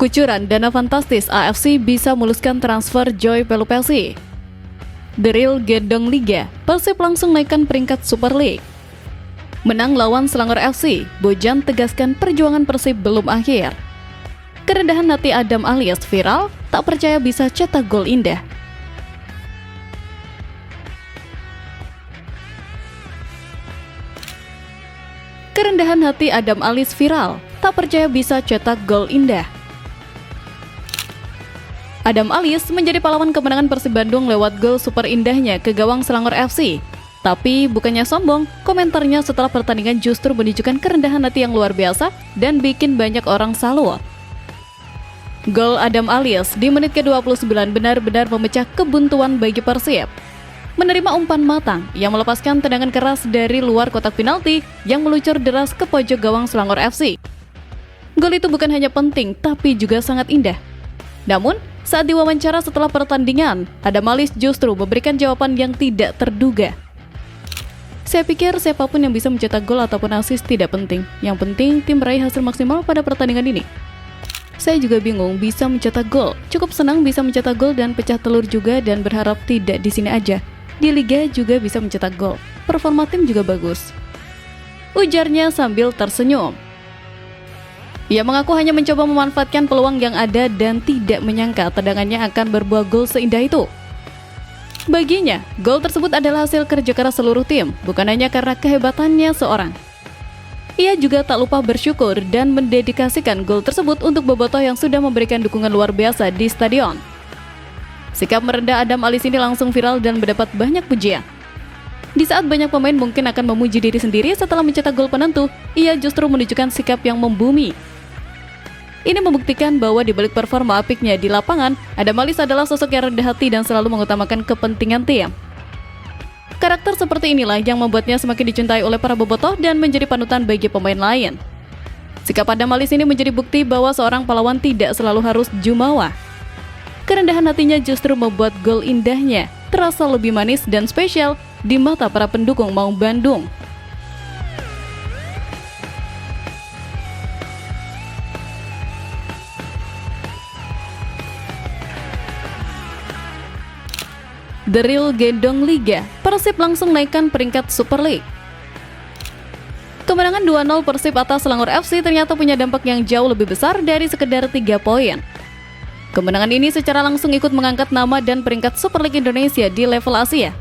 Kucuran dana fantastis AFC bisa muluskan transfer Joy Pelupelsi. The Real Gendong Liga, Persib langsung naikkan peringkat Super League. Menang lawan Selangor FC, Bojan tegaskan perjuangan Persib belum akhir. Kerendahan hati Adam alias viral, tak percaya bisa cetak gol indah. Kerendahan hati Adam alias viral, tak percaya bisa cetak gol indah. Adam alias menjadi pahlawan kemenangan Persib Bandung lewat gol super indahnya ke gawang Selangor FC. Tapi bukannya sombong, komentarnya setelah pertandingan justru menunjukkan kerendahan hati yang luar biasa dan bikin banyak orang salut. Gol Adam alias di menit ke-29 benar-benar memecah kebuntuan bagi Persib. Menerima umpan matang yang melepaskan tendangan keras dari luar kotak penalti yang meluncur deras ke pojok gawang Selangor FC. Gol itu bukan hanya penting, tapi juga sangat indah. Namun, saat diwawancara setelah pertandingan, Adam alias justru memberikan jawaban yang tidak terduga. Saya pikir siapapun yang bisa mencetak gol ataupun assist tidak penting. Yang penting tim meraih hasil maksimal pada pertandingan ini. Saya juga bingung bisa mencetak gol. Cukup senang bisa mencetak gol dan pecah telur juga dan berharap tidak di sini aja. Di Liga juga bisa mencetak gol. Performa tim juga bagus. Ujarnya sambil tersenyum. Ia mengaku hanya mencoba memanfaatkan peluang yang ada dan tidak menyangka tendangannya akan berbuah gol seindah itu. Baginya, gol tersebut adalah hasil kerja keras seluruh tim, bukan hanya karena kehebatannya seorang. Ia juga tak lupa bersyukur dan mendedikasikan gol tersebut untuk bobotoh yang sudah memberikan dukungan luar biasa di stadion. Sikap merendah Adam alias ini langsung viral dan mendapat banyak pujian. Di saat banyak pemain mungkin akan memuji diri sendiri setelah mencetak gol penentu, ia justru menunjukkan sikap yang membumi. Ini membuktikan bahwa di balik performa apiknya di lapangan, Adam alias adalah sosok yang rendah hati dan selalu mengutamakan kepentingan tim. Karakter seperti inilah yang membuatnya semakin dicintai oleh para bobotoh dan menjadi panutan bagi pemain lain. Sikap Adam alias ini menjadi bukti bahwa seorang pahlawan tidak selalu harus jumawa. Kerendahan hatinya justru membuat gol indahnya terasa lebih manis dan spesial di mata para pendukung Maung Bandung. The Real Gendong Liga, Persib langsung naikkan peringkat Super League. Kemenangan 2-0 Persib atas Selangor FC ternyata punya dampak yang jauh lebih besar dari sekedar 3 poin. Kemenangan ini secara langsung ikut mengangkat nama dan peringkat Super League Indonesia di level Asia.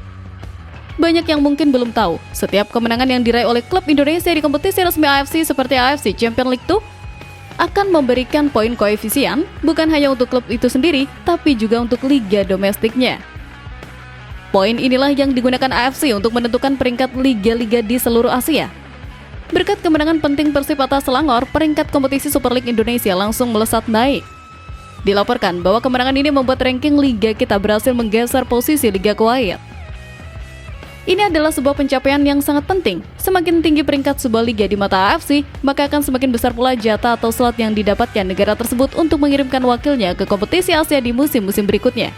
Banyak yang mungkin belum tahu, setiap kemenangan yang diraih oleh klub Indonesia di kompetisi resmi AFC seperti AFC Champions League 2 akan memberikan poin koefisien bukan hanya untuk klub itu sendiri, tapi juga untuk liga domestiknya. Poin inilah yang digunakan AFC untuk menentukan peringkat liga-liga di seluruh Asia. Berkat kemenangan penting Persib atas Selangor, peringkat kompetisi Super League Indonesia langsung melesat naik. Dilaporkan bahwa kemenangan ini membuat ranking liga kita berhasil menggeser posisi Liga Kuwait. Ini adalah sebuah pencapaian yang sangat penting. Semakin tinggi peringkat sebuah liga di mata AFC, maka akan semakin besar pula jatah atau slot yang didapatkan negara tersebut untuk mengirimkan wakilnya ke kompetisi Asia di musim-musim berikutnya.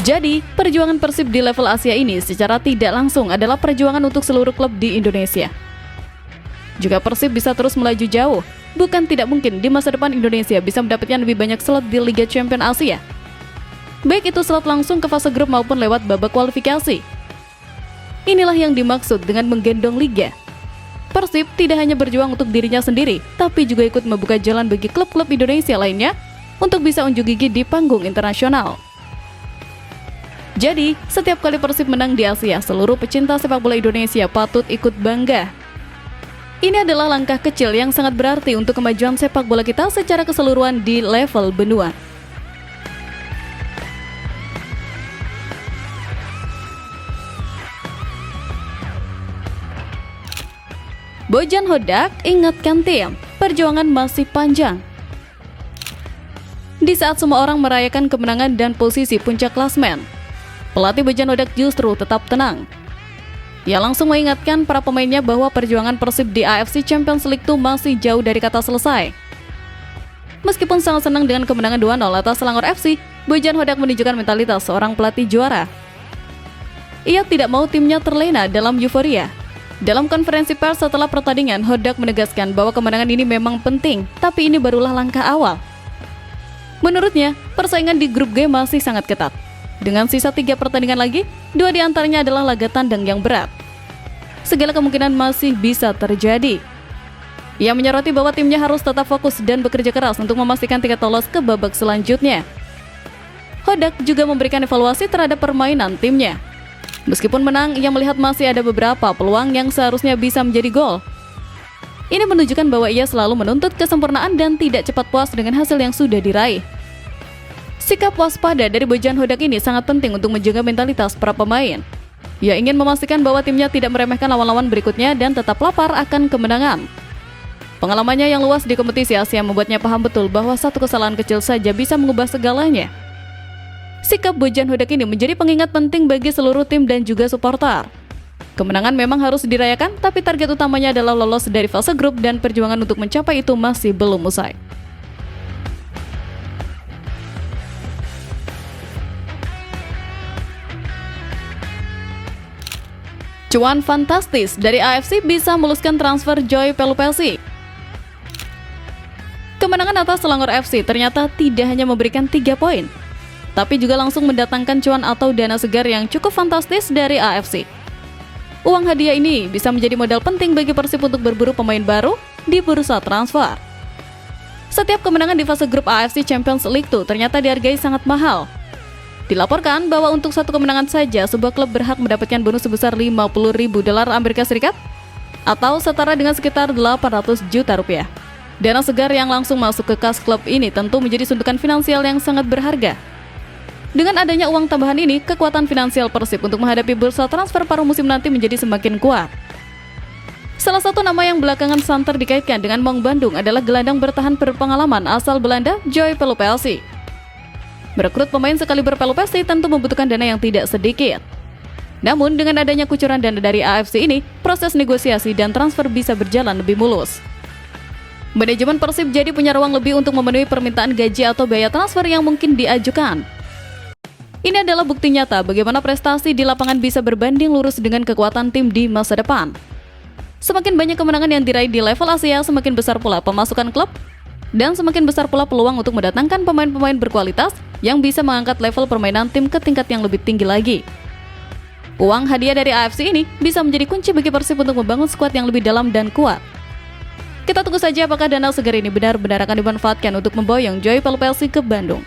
Jadi, perjuangan Persib di level Asia ini secara tidak langsung adalah perjuangan untuk seluruh klub di Indonesia. Jika Persib bisa terus melaju jauh, bukan tidak mungkin di masa depan Indonesia bisa mendapatkan lebih banyak slot di Liga Champions Asia. Baik itu slot langsung ke fase grup maupun lewat babak kualifikasi. Inilah yang dimaksud dengan menggendong liga. Persib tidak hanya berjuang untuk dirinya sendiri, tapi juga ikut membuka jalan bagi klub-klub Indonesia lainnya untuk bisa unjuk gigi di panggung internasional. Jadi, setiap kali Persib menang di Asia, seluruh pecinta sepak bola Indonesia patut ikut bangga. Ini adalah langkah kecil yang sangat berarti untuk kemajuan sepak bola kita secara keseluruhan di level benua. Bojan Hodak ingatkan tim, perjuangan masih panjang. Di saat semua orang merayakan kemenangan dan posisi puncak klasmen, pelatih Bojan Hodak justru tetap tenang. Ia langsung mengingatkan para pemainnya bahwa perjuangan Persib di AFC Champions League itu masih jauh dari kata selesai. Meskipun sangat senang dengan kemenangan 2-0 atas Selangor FC, Bojan Hodak menunjukkan mentalitas seorang pelatih juara. Ia tidak mau timnya terlena dalam euforia. Dalam konferensi pers setelah pertandingan, Hodak menegaskan bahwa kemenangan ini memang penting, tapi ini barulah langkah awal. Menurutnya, persaingan di grup G masih sangat ketat. Dengan sisa 3 pertandingan lagi, 2 diantaranya adalah laga tandang yang berat. Segala kemungkinan masih bisa terjadi. Ia menyoroti bahwa timnya harus tetap fokus dan bekerja keras untuk memastikan tiket lolos ke babak selanjutnya. Hodak juga memberikan evaluasi terhadap permainan timnya. Meskipun menang, ia melihat masih ada beberapa peluang yang seharusnya bisa menjadi gol. Ini menunjukkan bahwa ia selalu menuntut kesempurnaan dan tidak cepat puas dengan hasil yang sudah diraih. Sikap waspada dari Bojan Hodak ini sangat penting untuk menjaga mentalitas para pemain. Ia ingin memastikan bahwa timnya tidak meremehkan lawan-lawan berikutnya dan tetap lapar akan kemenangan. Pengalamannya yang luas di kompetisi Asia membuatnya paham betul bahwa satu kesalahan kecil saja bisa mengubah segalanya. Sikap Bojan Hodak ini menjadi pengingat penting bagi seluruh tim dan juga supporter. Kemenangan memang harus dirayakan, tapi target utamanya adalah lolos dari fase grup dan perjuangan untuk mencapai itu masih belum usai. Cuan fantastis dari AFC bisa memuluskan transfer Joy Pelupelsi. Kemenangan atas Selangor FC ternyata tidak hanya memberikan 3 poin, tapi juga langsung mendatangkan cuan atau dana segar yang cukup fantastis dari AFC. Uang hadiah ini bisa menjadi modal penting bagi Persib untuk berburu pemain baru di bursa transfer. Setiap kemenangan di fase grup AFC Champions League 2 ternyata dihargai sangat mahal. Dilaporkan bahwa untuk satu kemenangan saja, sebuah klub berhak mendapatkan bonus sebesar 50.000 dolar Amerika Serikat atau setara dengan sekitar 800 juta rupiah. Dana segar yang langsung masuk ke kas klub ini tentu menjadi suntikan finansial yang sangat berharga. Dengan adanya uang tambahan ini, kekuatan finansial Persib untuk menghadapi bursa transfer paruh musim nanti menjadi semakin kuat. Salah satu nama yang belakangan santer dikaitkan dengan Maung Bandung adalah gelandang bertahan berpengalaman asal Belanda, Joy Pelupelsi. Merekrut pemain sekaliber Pelupelsi tentu membutuhkan dana yang tidak sedikit. Namun dengan adanya kucuran dana dari AFC ini, proses negosiasi dan transfer bisa berjalan lebih mulus. Manajemen Persib jadi punya ruang lebih untuk memenuhi permintaan gaji atau biaya transfer yang mungkin diajukan. Ini adalah bukti nyata bagaimana prestasi di lapangan bisa berbanding lurus dengan kekuatan tim di masa depan. Semakin banyak kemenangan yang diraih di level Asia, semakin besar pula pemasukan klub, dan semakin besar pula peluang untuk mendatangkan pemain-pemain berkualitas yang bisa mengangkat level permainan tim ke tingkat yang lebih tinggi lagi. Uang hadiah dari AFC ini bisa menjadi kunci bagi Persib untuk membangun skuad yang lebih dalam dan kuat. Kita tunggu saja apakah dana segar ini benar-benar akan dimanfaatkan untuk memboyong Joy Pelupelsi ke Bandung.